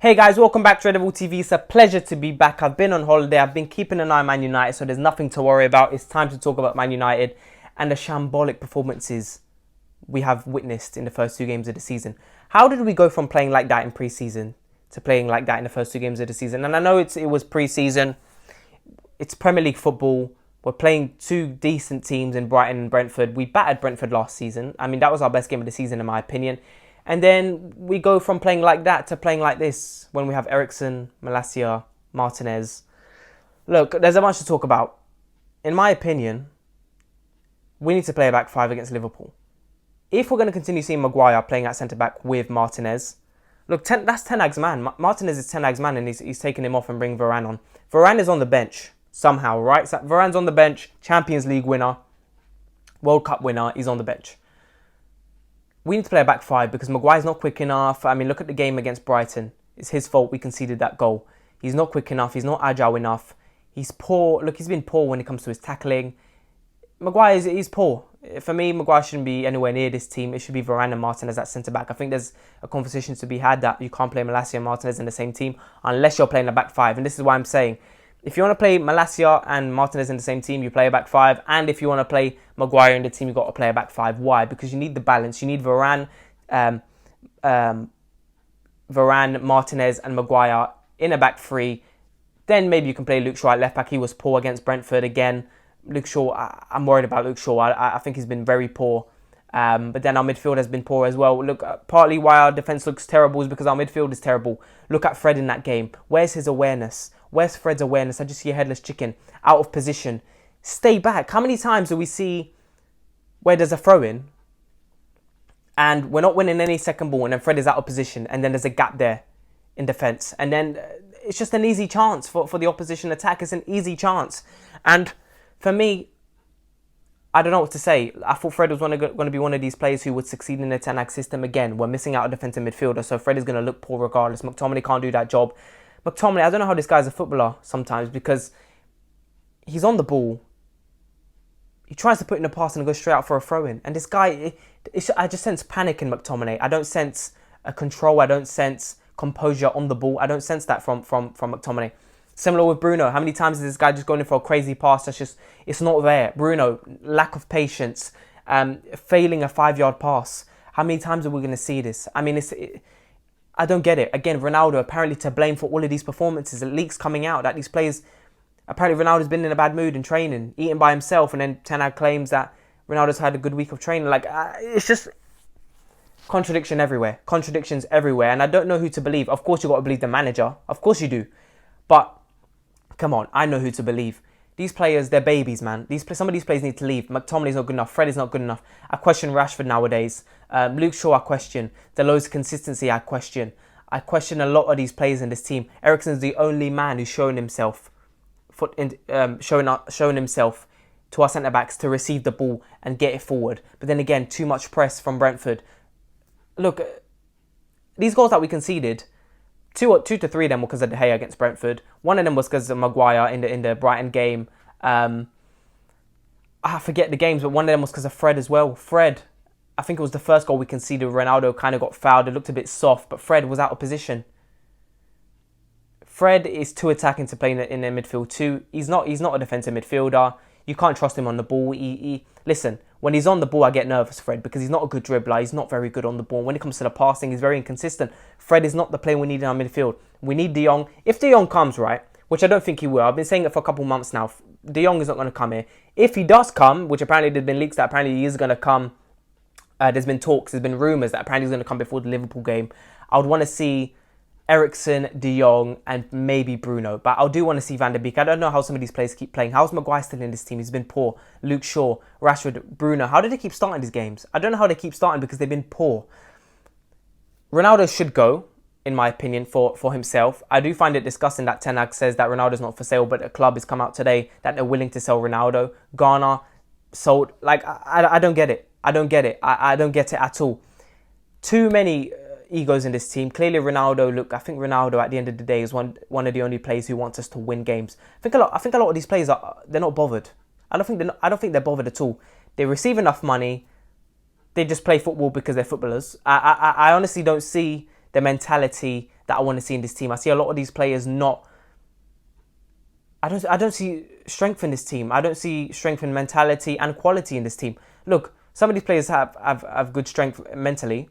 Hey guys, welcome back to UTD. It's a pleasure to be back. I've been on holiday. I've been keeping an eye on Man United, so there's nothing to worry about. It's time to talk about Man United and the shambolic performances we have witnessed in the first two games of the season. How did we go from playing like that in pre-season to playing like that in the first two games of the season? And I know it was pre-season. It's Premier League football. We're playing two decent teams in Brighton and Brentford. We battered Brentford last season. I mean, that was our best game of the season in my opinion. And then we go from playing like that to playing like this when we have Eriksen, Malacia, Martinez. Look, there's a bunch to talk about. In my opinion, we need to play a back five against Liverpool. If we're going to continue seeing Maguire playing at centre-back with Martinez, look, that's Ten Hag's man. Martinez is Ten Hag's man and he's taking him off and bringing Varane on. Varane is on the bench somehow, right? So Varane's on the bench, Champions League winner, World Cup winner, he's on the bench. We need to play a back five because Maguire's not quick enough. I mean, look at the game against Brighton. It's his fault we conceded that goal. He's not quick enough. He's not agile enough. He's poor. Look, he's been poor when it comes to his tackling. Maguire is poor. For me, Maguire shouldn't be anywhere near this team. It should be Varane and Martinez at centre-back. I think there's a conversation to be had that you can't play Malacia and Martinez in the same team unless you're playing a back five. And this is why I'm saying, if you want to play Malacia and Martinez in the same team, you play a back five. And if you want to play Maguire in the team, you've got to play a back five. Why? Because you need the balance. You need Varane, Martinez and Maguire in a back three. Then maybe you can play Luke Shaw at left back. He was poor against Brentford again. Luke Shaw, I'm worried about Luke Shaw. I think he's been very poor. But then our midfield has been poor as well. Look, partly why our defence looks terrible is because our midfield is terrible. Look at Fred in that game. Where's his awareness? Where's Fred's awareness? I just see a headless chicken out of position. Stay back. How many times do we see where there's a throw-in and we're not winning any second ball and then Fred is out of position and then there's a gap there in defence and then it's just an easy chance for the opposition attack. It's an easy chance. And for me, I don't know what to say. I thought Fred was going to be one of these players who would succeed in the Ten Hag system again. We're missing out a defensive midfielder, so Fred is going to look poor regardless. McTominay can't do that job. McTominay, I don't know how this guy's a footballer sometimes because he's on the ball. He tries to put in a pass and go straight out for a throw-in. And this guy, I just sense panic in McTominay. I don't sense a control. I don't sense composure on the ball. I don't sense that from McTominay. Similar with Bruno. How many times is this guy just going in for a crazy pass? It's not there. Bruno, lack of patience, failing a 5-yard pass. How many times are we going to see this? I mean, I don't get it. Again, Ronaldo apparently to blame for all of these performances. The leaks coming out that these players, apparently Ronaldo's been in a bad mood in training, eating by himself, and then Ten Hag claims that Ronaldo's had a good week of training. It's just contradictions everywhere. And I don't know who to believe. Of course, you've got to believe the manager. Of course you do. But come on, I know who to believe. These players, they're babies, man. Some of these players need to leave. McTominay's not good enough. Fred is not good enough. I question Rashford nowadays. Luke Shaw, I question. Delos's consistency, I question. I question a lot of these players in this team. Eriksen's the only man who's shown himself, showing himself to our centre backs to receive the ball and get it forward. But then again, too much press from Brentford. Look, these goals that we conceded, two to three of them were because of De Gea against Brentford. One of them was because of Maguire in the Brighton game. I forget the games, but one of them was because of Fred as well. Fred, I think it was the first goal we conceded. Ronaldo kind of got fouled. It looked a bit soft, but Fred was out of position. Fred is too attacking to play in the midfield too. He's not a defensive midfielder. You can't trust him on the ball. Listen, when he's on the ball, I get nervous, Fred, because he's not a good dribbler. He's not very good on the ball. When it comes to the passing, he's very inconsistent. Fred is not the player we need in our midfield. We need De Jong. If De Jong comes, right, which I don't think he will. I've been saying it for a couple months now. De Jong is not going to come here. If he does come, which apparently there's been leaks that apparently he is going to come, there's been talks, there's been rumours that apparently he's going to come before the Liverpool game. I would want to see Eriksen, De Jong, and maybe Bruno. But I do want to see Van der Beek. I don't know how some of these players keep playing. How's Maguire still in this team? He's been poor. Luke Shaw, Rashford, Bruno. How do they keep starting these games? I don't know how they keep starting because they've been poor. Ronaldo should go, in my opinion, for himself. I do find it disgusting that Ten Hag says that Ronaldo's not for sale, but a club has come out today that they're willing to sell Ronaldo. Ghana sold. I don't get it. I don't get it. I don't get it at all. Too many egos in this team. Clearly Ronaldo, look, I think Ronaldo at the end of the day is one of the only players who wants us to win games. I think a lot of these players they're not bothered. I don't think they're bothered at all. They receive enough money. They just play football because they're footballers. I honestly don't see the mentality that I want to see in this team. I see a lot of these players not. I don't see strength in this team. I don't see strength in mentality and quality in this team. Look, some of these players have good strength mentally,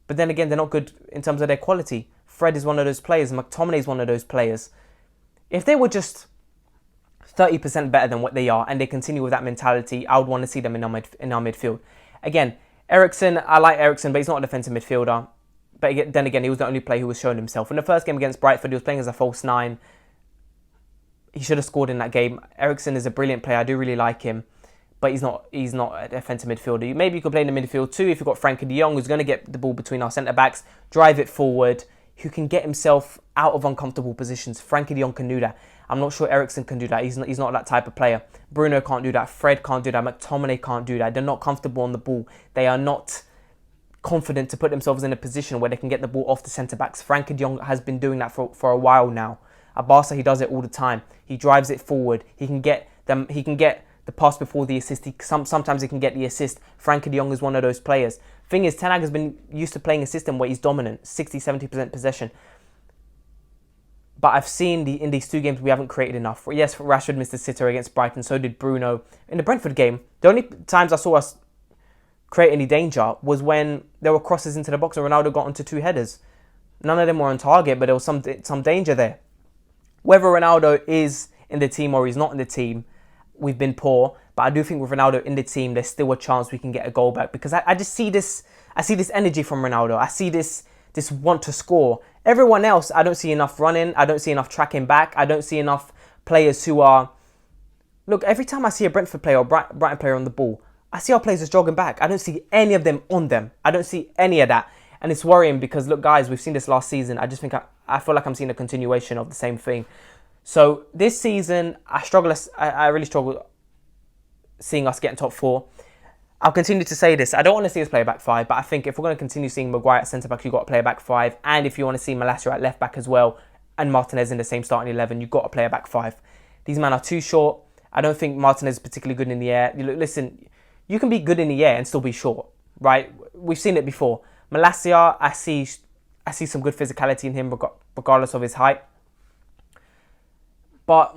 but then again, they're not good in terms of their quality. Fred is one of those players. McTominay is one of those players. If they were just 30% better than what they are and they continue with that mentality, I would want to see them in our midfield. Again, Eriksen, I like Eriksen, but he's not a defensive midfielder. But then again, he was the only player who was showing himself. In the first game against Brentford, he was playing as a false nine. He should have scored in that game. Eriksen is a brilliant player. I do really like him. But he's not a defensive midfielder. Maybe you could play in the midfield too if you've got Frankie de Jong, who's going to get the ball between our centre-backs, drive it forward, who can get himself out of uncomfortable positions. Frankie de Jong can do that. I'm not sure Eriksen can do that. He's not that type of player. Bruno can't do that. Fred can't do that. McTominay can't do that. They're not comfortable on the ball. They are not confident to put themselves in a position where they can get the ball off the centre-backs. Frankie de Jong has been doing that for a while now. At Barca, he does it all the time. He drives it forward. He can get them. He can get the pass before the assist. Sometimes he can get the assist. Frankie de Jong is one of those players. Thing is, Ten Hag has been used to playing a system where he's dominant, 60-70% possession. But I've seen in these two games we haven't created enough. Yes, Rashford missed a sitter against Brighton. So did Bruno. In the Brentford game, the only times I saw us create any danger was when there were crosses into the box and Ronaldo got onto two headers. None of them were on target, but there was some danger there. Whether Ronaldo is in the team or he's not in the team, we've been poor. But I do think with Ronaldo in the team, there's still a chance we can get a goal back. Because I just see this. I see this energy from Ronaldo. I see this want to score. Everyone else, I don't see enough running. I don't see enough tracking back. I don't see enough players who are... Look, every time I see a Brentford player or Brighton player on the ball, I see our players just jogging back. I don't see any of them on them. I don't see any of that. And it's worrying because, look, guys, we've seen this last season. I just think I feel like I'm seeing a continuation of the same thing. So this season, I really struggle seeing us getting top four. I'll continue to say this. I don't want to see us play a back five, but I think if we're going to continue seeing Maguire at centre-back, you've got to play a back five. And if you want to see Malacia at left-back as well, and Martinez in the same starting 11, you've got to play a back five. These men are too short. I don't think Martinez is particularly good in the air. Listen, you can be good in the air and still be short, right? We've seen it before. Malacia, I see some good physicality in him regardless of his height. But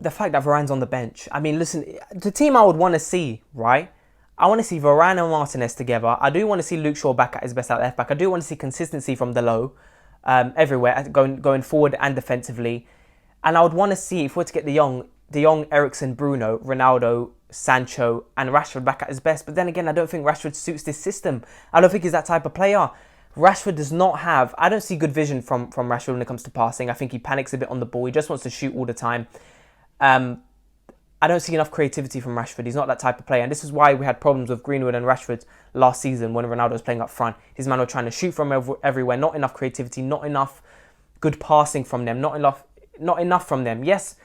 the fact that Varane's on the bench, I mean, listen, the team I would want to see, right? I want to see Varane and Martinez together. I do want to see Luke Shaw back at his best at left back. I do want to see consistency from the low everywhere, going forward and defensively. And I would want to see, if we're to get De Jong, Eriksen, Bruno, Ronaldo, Sancho and Rashford back at his best. But then again, I don't think Rashford suits this system. I don't think he's that type of player. Rashford does not have... I don't see good vision from Rashford when it comes to passing. I think he panics a bit on the ball. He just wants to shoot all the time. I don't see enough creativity from Rashford. He's not that type of player. And this is why we had problems with Greenwood and Rashford last season when Ronaldo was playing up front. His man were trying to shoot from everywhere. Not enough creativity. Not enough good passing from them. Not enough from them. Yes,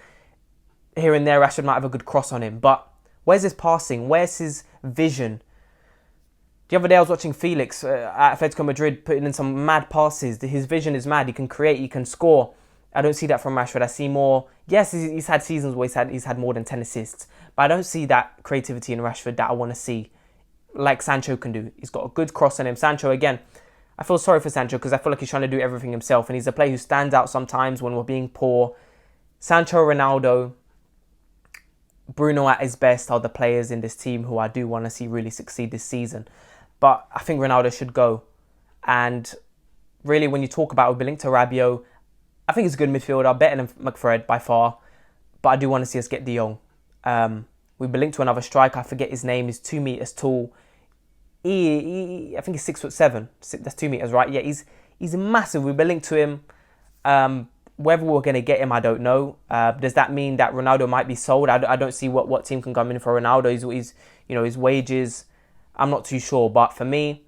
here and there Rashford might have a good cross on him. But where's his passing? Where's his vision? The other day I was watching Felix at Atletico Madrid putting in some mad passes. His vision is mad. He can create. He can score. I don't see that from Rashford. I see more... Yes, he's had seasons where he's had more than 10 assists. But I don't see that creativity in Rashford that I want to see. Like Sancho can do. He's got a good cross on him. Sancho, again, I feel sorry for Sancho because I feel like he's trying to do everything himself. And he's a player who stands out sometimes when we're being poor. Sancho, Ronaldo, Bruno at his best are the players in this team who I do want to see really succeed this season. But I think Ronaldo should go. And really, when you talk about it, linked to Rabiot, I think he's a good midfielder, better than McFred by far. But I do want to see us get De Jong. We've been linked to another striker. I forget his name. He's 2 meters tall. I think he's 6'7". That's 2 meters, right? Yeah, he's massive. We've been linked to him. Whether we're going to get him, I don't know. Does that mean that Ronaldo might be sold? I don't see what team can come in for Ronaldo. His wages. I'm not too sure. But for me,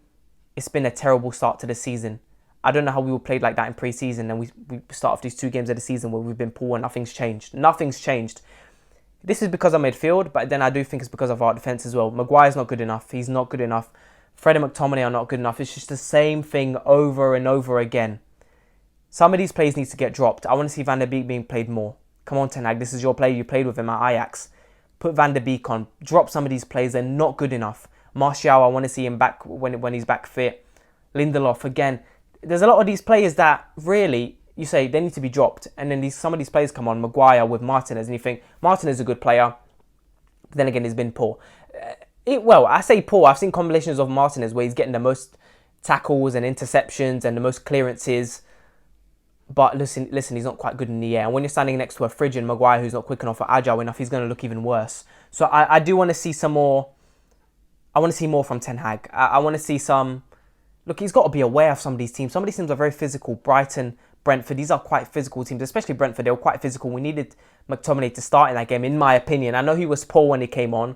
it's been a terrible start to the season. I don't know how we were played like that in pre-season and we start off these 2 games of the season where we've been poor and nothing's changed. Nothing's changed. This is because of midfield, but then I do think it's because of our defence as well. Maguire's not good enough. He's not good enough. Fred and McTominay are not good enough. It's just the same thing over and over again. Some of these players need to get dropped. I want to see Van der Beek being played more. Come on, Ten Hag. This is your player. You played with him at Ajax. Put Van der Beek on. Drop some of these players. They're not good enough. Martial, I want to see him back when he's back fit. Lindelof, again. there's a lot of these players that really, you say, they need to be dropped. And then some of these players come on, Maguire with Martinez, and you think, Martinez is a good player. But then again, he's been poor. I say poor. I've seen combinations of Martinez where he's getting the most tackles and interceptions and the most clearances. But listen, he's not quite good in the air. And when you're standing next to a frigid Maguire who's not quick enough or agile enough, he's going to look even worse. So I do want to see some more. I want to see more from Ten Hag. I want to see some. Look, he's got to be aware of some of these teams. Some of these teams are very physical. Brighton, Brentford, these are quite physical teams, especially Brentford. They were quite physical. We needed McTominay to start in that game, in my opinion. I know he was poor when he came on,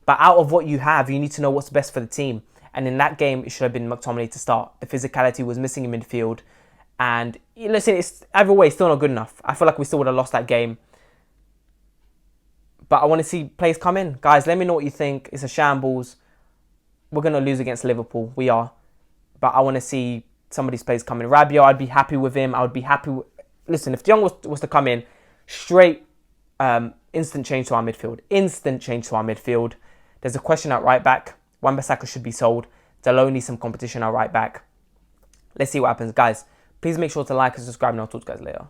but out of what you have, you need to know what's best for the team. And in that game, it should have been McTominay to start. The physicality was missing in midfield. And listen, it's either way, it's still not good enough. I feel like we still would have lost that game. But I want to see players come in. Guys, let me know what you think. It's a shambles. We're going to lose against Liverpool. We are. But I want to see some of these players come in. Rabiot, I'd be happy with him. I would be happy with... Listen, if De Jong was to come in, straight instant change to our midfield. Instant change to our midfield. There's a question at right back. Wan-Bissaka should be sold. Deloney needs some competition at right back. Let's see what happens. Guys, please make sure to like and subscribe, and I'll talk to you guys later.